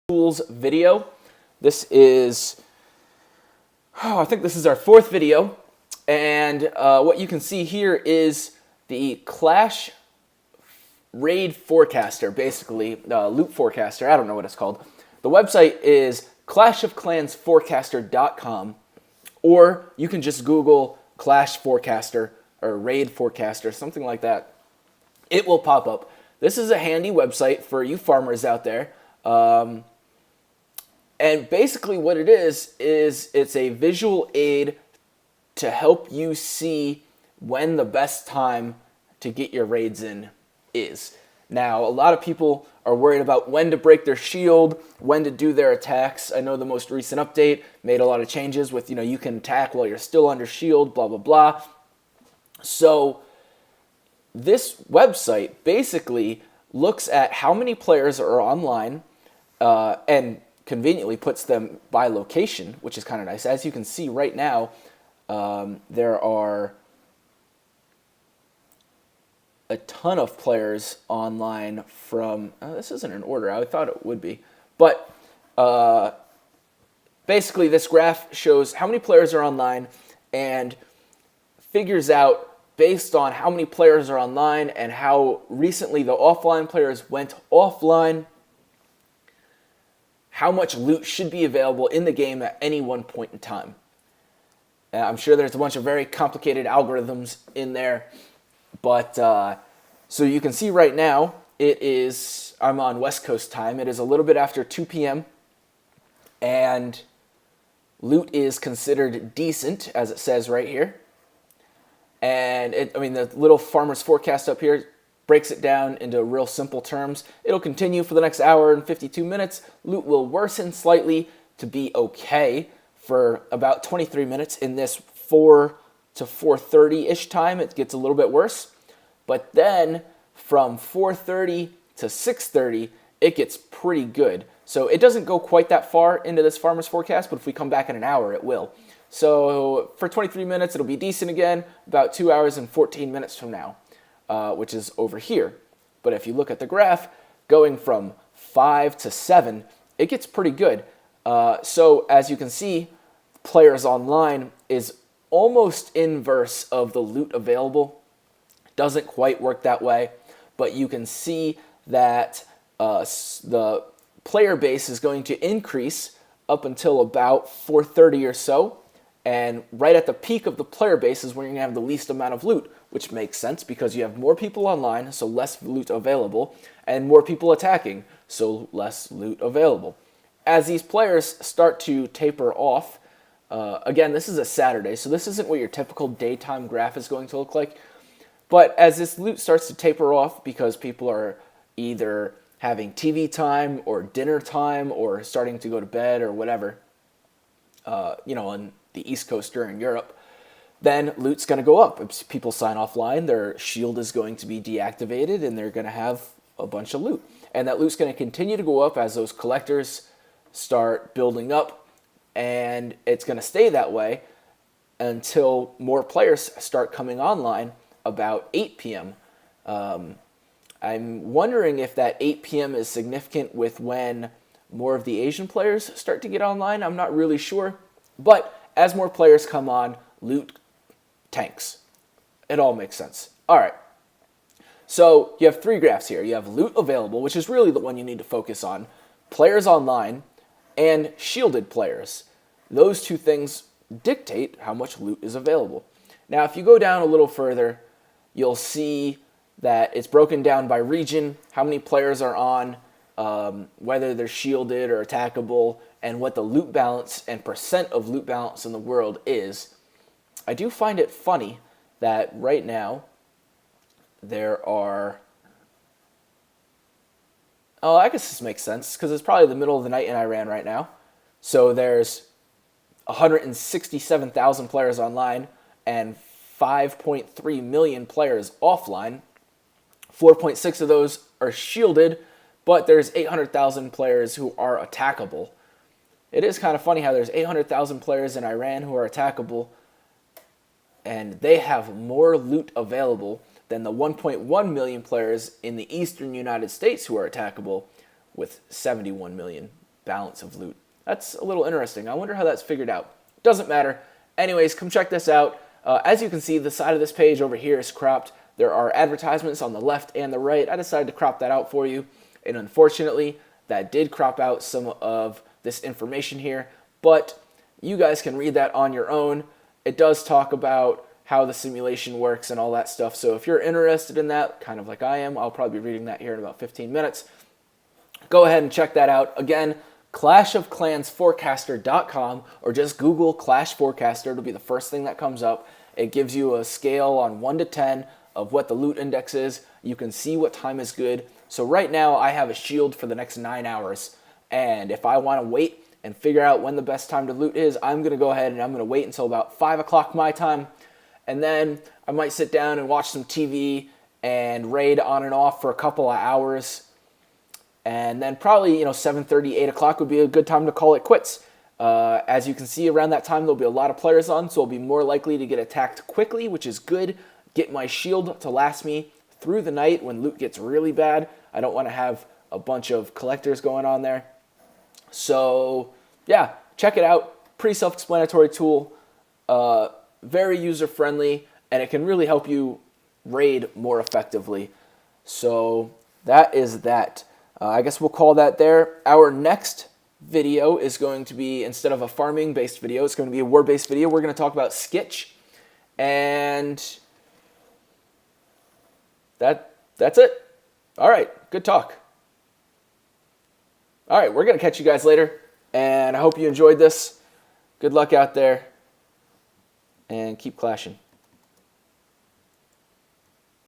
Tools video. This is, I think this is our fourth video, and what you can see here is the Clash Raid Forecaster, basically, loot forecaster, I don't know what it's called. The website is clashofclansforecaster.com, or you can just Google Clash Forecaster or Raid Forecaster, something like that. It will pop up. This is a handy website for you farmers out there. And basically what it is it's a visual aid to help you see when the best time to get your raids in is. Now, a lot of people are worried about when to break their shield, when to do their attacks. I know the most recent update made a lot of changes with, you can attack while you're still under shield, blah, blah, blah. So this website basically looks at how many players are online and conveniently puts them by location, which is kind of nice. As you can see right now, there are a ton of players online from, this isn't in order, I thought it would be, but basically this graph shows how many players are online and figures out, based on how many players are online and how recently the offline players went offline, how much loot should be available in the game at any one point in time. I'm sure there's a bunch of very complicated algorithms in there, but so you can see right now, I'm on West Coast time, it is a little bit after 2 p.m., and loot is considered decent, as it says right here. And the little farmer's forecast up here breaks it down into real simple terms. It'll continue for the next hour and 52 minutes. Loot will worsen slightly to be okay for about 23 minutes. In this 4 to 4:30-ish time, it gets a little bit worse. But then from 4:30 to 6:30, it gets pretty good. So it doesn't go quite that far into this farmer's forecast, but if we come back in an hour, it will. So for 23 minutes, it'll be decent again, about 2 hours and 14 minutes from now. Which is over here. But if you look at the graph, going from 5 to 7, it gets pretty good. So as you can see, players online is almost inverse of the loot available. Doesn't quite work that way, but you can see that the player base is going to increase up until about 4:30 or so. And right at the peak of the player base is when you're going to have the least amount of loot, which makes sense because you have more people online, so less loot available, and more people attacking, so less loot available. As these players start to taper off, again, this is a Saturday, so this isn't what your typical daytime graph is going to look like, but as this loot starts to taper off because people are either having TV time or dinner time or starting to go to bed or whatever, on the East Coast or in Europe, then loot's going to go up. If people sign offline, their shield is going to be deactivated and they're going to have a bunch of loot. And that loot's going to continue to go up as those collectors start building up, and it's going to stay that way until more players start coming online about 8 p.m. I'm wondering if that 8 p.m. is significant with when more of the Asian players start to get online. I'm not really sure. But as more players come on, loot tanks. It all makes sense. All right. So you have three graphs here. You have loot available, which is really the one you need to focus on, players online, and shielded players. Those two things dictate how much loot is available. Now, if you go down a little further, you'll see that it's broken down by region, how many players are on, whether they're shielded or attackable, and what the loot balance and percent of loot balance in the world is. I do find it funny that right now there are... Oh, I guess this makes sense because it's probably the middle of the night in Iran right now. So there's 167,000 players online and 5.3 million players offline. 4.6 of those are shielded, but there's 800,000 players who are attackable. It is kind of funny how there's 800,000 players in Iran who are attackable, and they have more loot available than the 1.1 million players in the eastern United States who are attackable with 71 million balance of loot. That's a little interesting. I wonder how that's figured out. Doesn't matter. Anyways, come check this out. As you can see, the side of this page over here is cropped. There are advertisements on the left and the right. I decided to crop that out for you. And unfortunately, that did crop out some of this information here. But you guys can read that on your own. It does talk about how the simulation works and all that stuff. So if you're interested in that, kind of like I am, I'll probably be reading that here in about 15 minutes. Go ahead and check that out. Again, clashofclansforecaster.com, or just Google Clash Forecaster. It'll be the first thing that comes up. It gives you a scale on 1 to 10 of what the loot index is. You can see what time is good. So right now I have a shield for the next 9 hours. And if I want to wait and figure out when the best time to loot is, I'm going to go ahead and I'm going to wait until about 5 o'clock my time. And then I might sit down and watch some TV and raid on and off for a couple of hours. And then probably, 7:30, 8 o'clock would be a good time to call it quits. As you can see, around that time, there'll be a lot of players on, so I'll be more likely to get attacked quickly, which is good. Get my shield to last me through the night when loot gets really bad. I don't want to have a bunch of collectors going on there. So, yeah, check it out. Pretty self-explanatory tool. Very user-friendly, and it can really help you raid more effectively. So, that is that. I guess we'll call that there. Our next video is going to be, instead of a farming-based video, it's going to be a war-based video. We're going to talk about Skitch, and that's it. All right, good talk. All right, we're going to catch you guys later, and I hope you enjoyed this. Good luck out there, and keep clashing.